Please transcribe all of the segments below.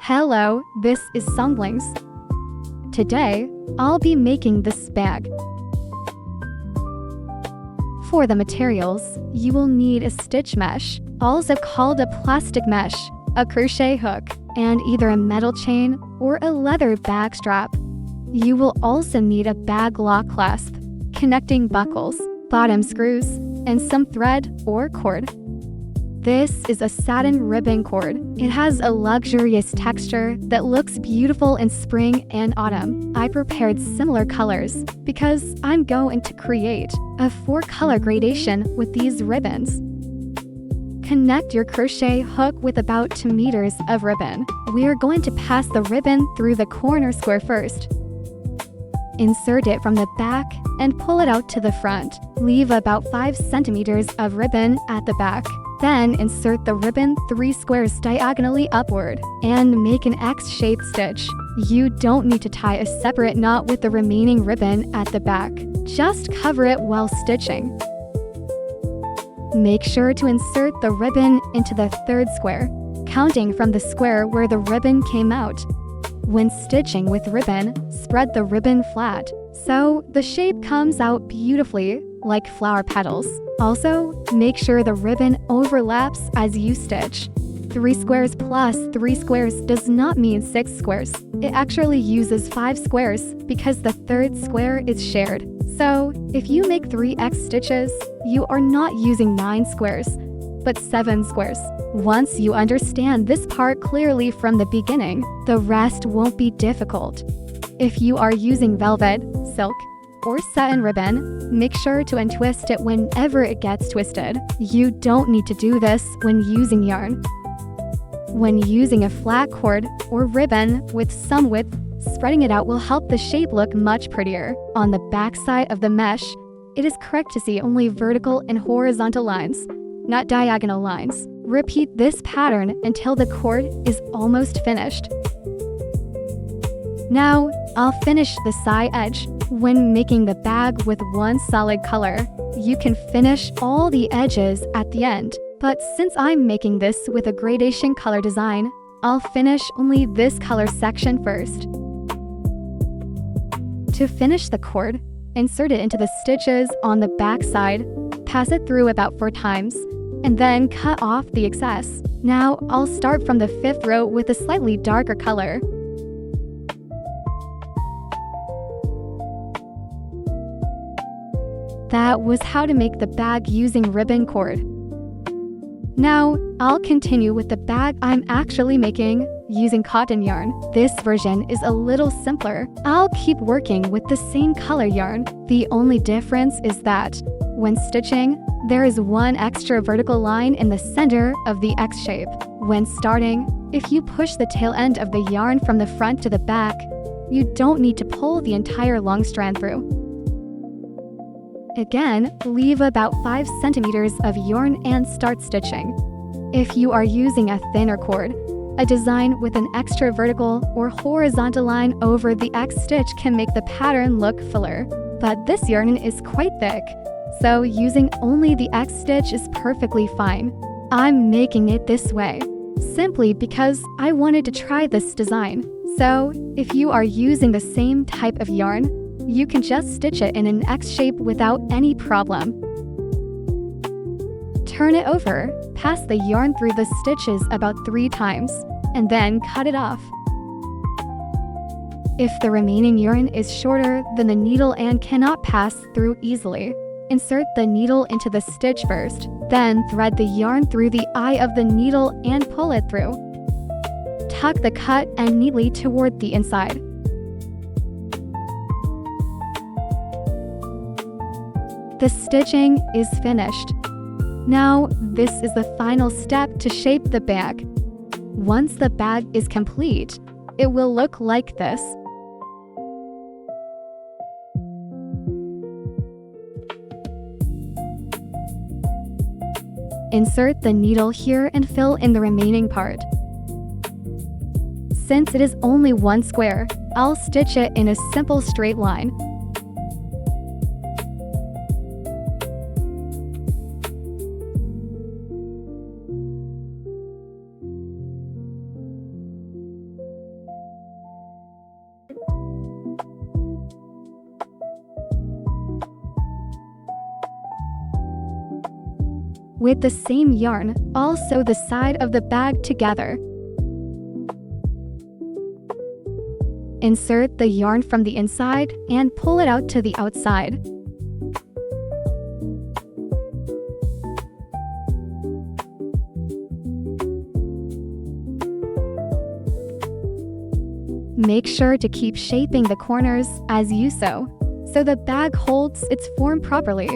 Hello, this is Songblings. Today, I'll be making this bag. For the materials, you will need a stitch mesh, also called a plastic mesh, a crochet hook, and either a metal chain or a leather bag strap. You will also need a bag lock clasp, connecting buckles, bottom screws, and some thread or cord. This is a satin ribbon cord. It has a luxurious texture that looks beautiful in spring and autumn. I prepared similar colors because I'm going to create a 4-color gradation with these ribbons. Connect your crochet hook with about 2 meters of ribbon. We are going to pass the ribbon through the corner square first. Insert it from the back and pull it out to the front. Leave about 5 centimeters of ribbon at the back. Then insert the ribbon 3 squares diagonally upward and make an X-shaped stitch. You don't need to tie a separate knot with the remaining ribbon at the back. Just cover it while stitching. Make sure to insert the ribbon into the 3rd square, counting from the square where the ribbon came out. When stitching with ribbon, spread the ribbon flat, so the shape comes out beautifully, like flower petals. Also, make sure the ribbon overlaps as you stitch. 3 squares plus 3 squares does not mean 6 squares. It actually uses 5 squares because the 3rd square is shared. So, if you make 3 X stitches, you are not using 9 squares, but 7 squares. Once you understand this part clearly from the beginning, the rest won't be difficult. If you are using velvet, silk, or satin ribbon, make sure to untwist it whenever it gets twisted. You don't need to do this when using yarn. When using a flat cord or ribbon with some width, spreading it out will help the shape look much prettier. On the back side of the mesh, it is correct to see only vertical and horizontal lines, not diagonal lines. Repeat this pattern until the cord is almost finished. Now, I'll finish the side edge. When making the bag with one solid color, you can finish all the edges at the end. But since I'm making this with a gradation color design, I'll finish only this color section first. To finish the cord, insert it into the stitches on the back side, pass it through about 4 times, and then cut off the excess. Now, I'll start from the 5th row with a slightly darker color. That was how to make the bag using ribbon cord. Now, I'll continue with the bag I'm actually making using cotton yarn. This version is a little simpler. I'll keep working with the same color yarn. The only difference is that, when stitching, there is one extra vertical line in the center of the X shape. When starting, if you push the tail end of the yarn from the front to the back, you don't need to pull the entire long strand through. Again, leave about 5 centimeters of yarn and start stitching. If you are using a thinner cord, a design with an extra vertical or horizontal line over the X stitch can make the pattern look fuller. But this yarn is quite thick, so using only the X stitch is perfectly fine. I'm making it this way, simply because I wanted to try this design. So, if you are using the same type of yarn, you can just stitch it in an X shape without any problem. Turn it over, pass the yarn through the stitches about 3 times, and then cut it off. If the remaining yarn is shorter than the needle and cannot pass through easily, insert the needle into the stitch first, then thread the yarn through the eye of the needle and pull it through. Tuck the cut end neatly toward the inside. The stitching is finished. Now, this is the final step to shape the bag. Once the bag is complete, it will look like this. Insert the needle here and fill in the remaining part. Since it is only 1 square, I'll stitch it in a simple straight line. With the same yarn, I'll sew the side of the bag together. Insert the yarn from the inside and pull it out to the outside. Make sure to keep shaping the corners as you sew, so the bag holds its form properly.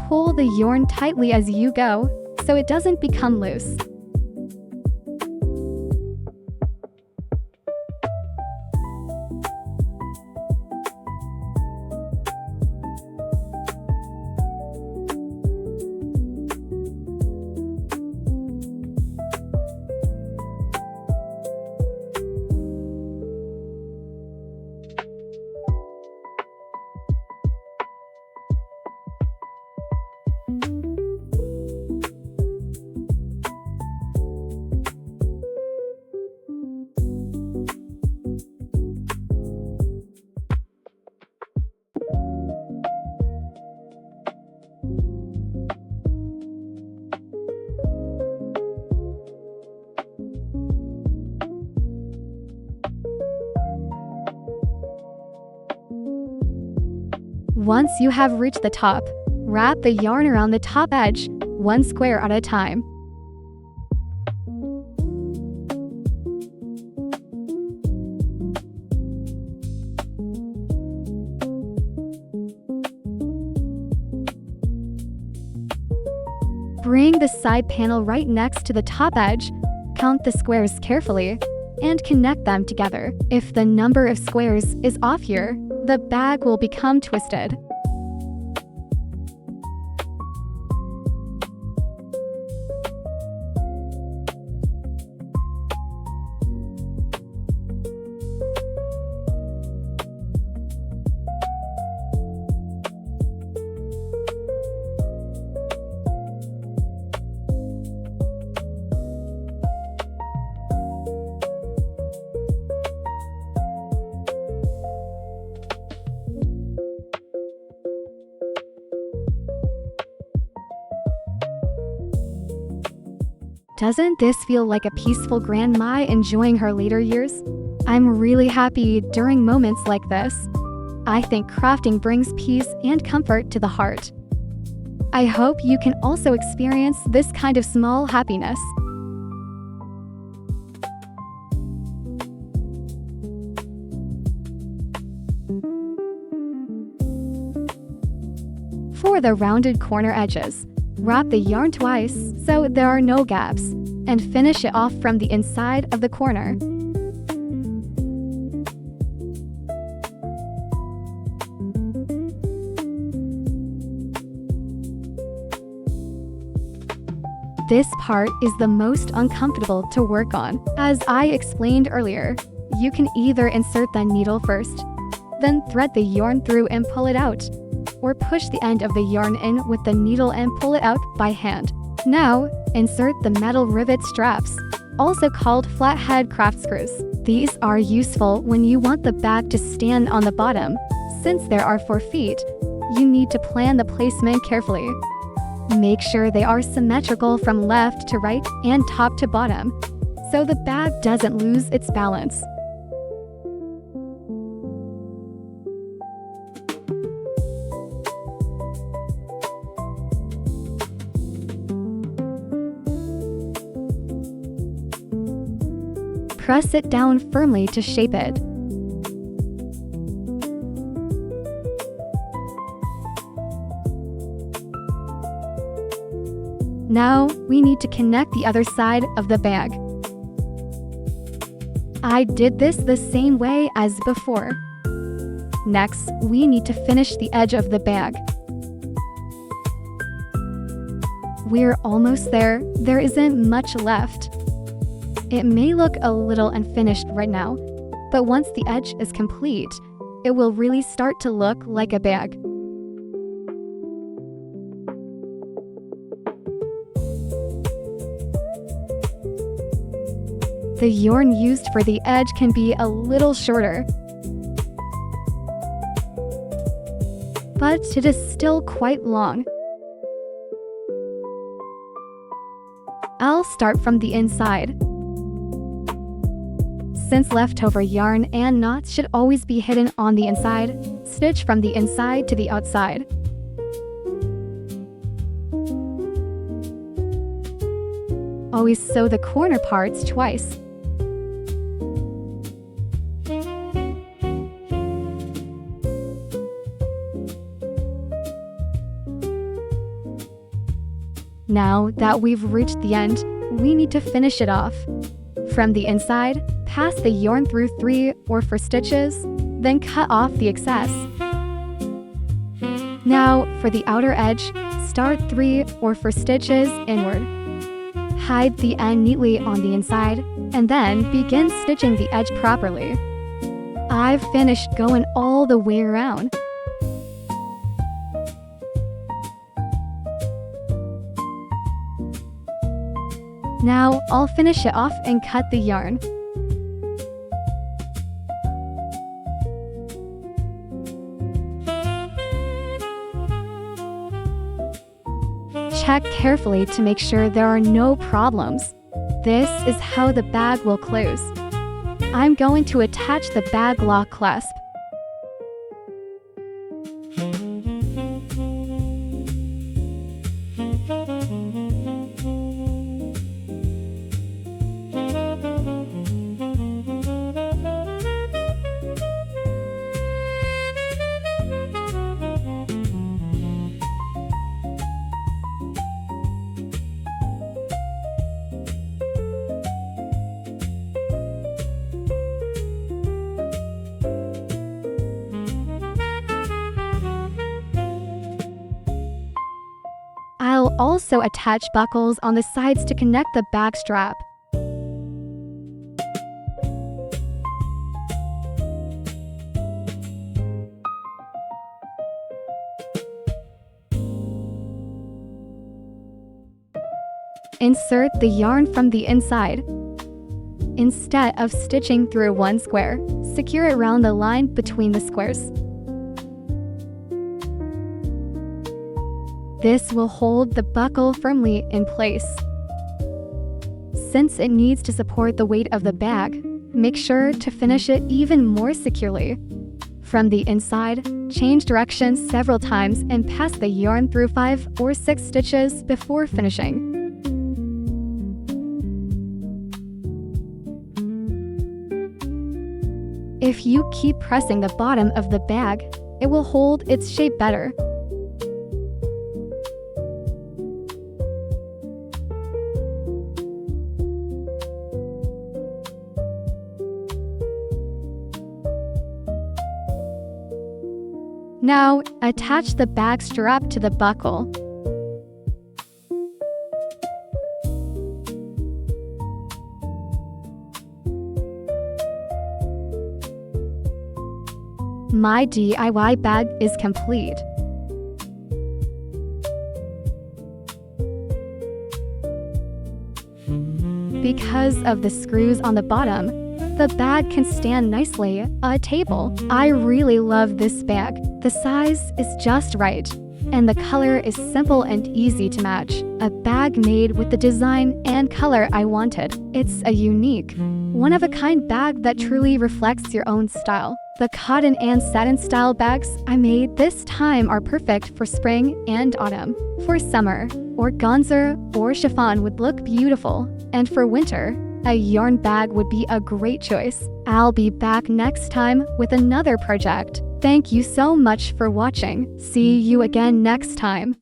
Pull the yarn tightly as you go, so it doesn't become loose. Once you have reached the top, wrap the yarn around the top edge, one square at a time. Bring the side panel right next to the top edge, count the squares carefully, and connect them together. If the number of squares is off here, the bag will become twisted. Doesn't this feel like a peaceful grandma enjoying her later years? I'm really happy during moments like this. I think crafting brings peace and comfort to the heart. I hope you can also experience this kind of small happiness. For the rounded corner edges, wrap the yarn twice so there are no gaps, and finish it off from the inside of the corner. This part is the most uncomfortable to work on. As I explained earlier, you can either insert the needle first, then thread the yarn through and pull it out, or push the end of the yarn in with the needle and pull it out by hand. Now, insert the metal rivet straps, also called flathead craft screws. These are useful when you want the bag to stand on the bottom. Since there are 4 feet, you need to plan the placement carefully. Make sure they are symmetrical from left to right and top to bottom, so the bag doesn't lose its balance. Press it down firmly to shape it. Now, we need to connect the other side of the bag. I did this the same way as before. Next, we need to finish the edge of the bag. We're almost there. There isn't much left. It may look a little unfinished right now, but once the edge is complete, it will really start to look like a bag. The yarn used for the edge can be a little shorter, but it is still quite long. I'll start from the inside. Since leftover yarn and knots should always be hidden on the inside, stitch from the inside to the outside. Always sew the corner parts twice. Now that we've reached the end, we need to finish it off. From the inside, pass the yarn through 3 or 4 stitches, then cut off the excess. Now, for the outer edge, start 3 or 4 stitches inward. Hide the end neatly on the inside, and then begin stitching the edge properly. I've finished going all the way around. Now, I'll finish it off and cut the yarn. Check carefully to make sure there are no problems. This is how the bag will close. I'm going to attach the bag lock clasp. I'll also attach buckles on the sides to connect the bag strap. Insert the yarn from the inside. Instead of stitching through one square, secure it around the line between the squares. This will hold the buckle firmly in place. Since it needs to support the weight of the bag, make sure to finish it even more securely. From the inside, change direction several times and pass the yarn through 5 or 6 stitches before finishing. If you keep pressing the bottom of the bag, it will hold its shape better. Now, attach the bag strap to the buckle. My DIY bag is complete. Because of the screws on the bottom, the bag can stand nicely on a table. I really love this bag. The size is just right, and the color is simple and easy to match. A bag made with the design and color I wanted. It's a unique, one-of-a-kind bag that truly reflects your own style. The cotton and satin style bags I made this time are perfect for spring and autumn. For summer, organza or chiffon would look beautiful. And for winter, a yarn bag would be a great choice. I'll be back next time with another project. Thank you so much for watching. See you again next time.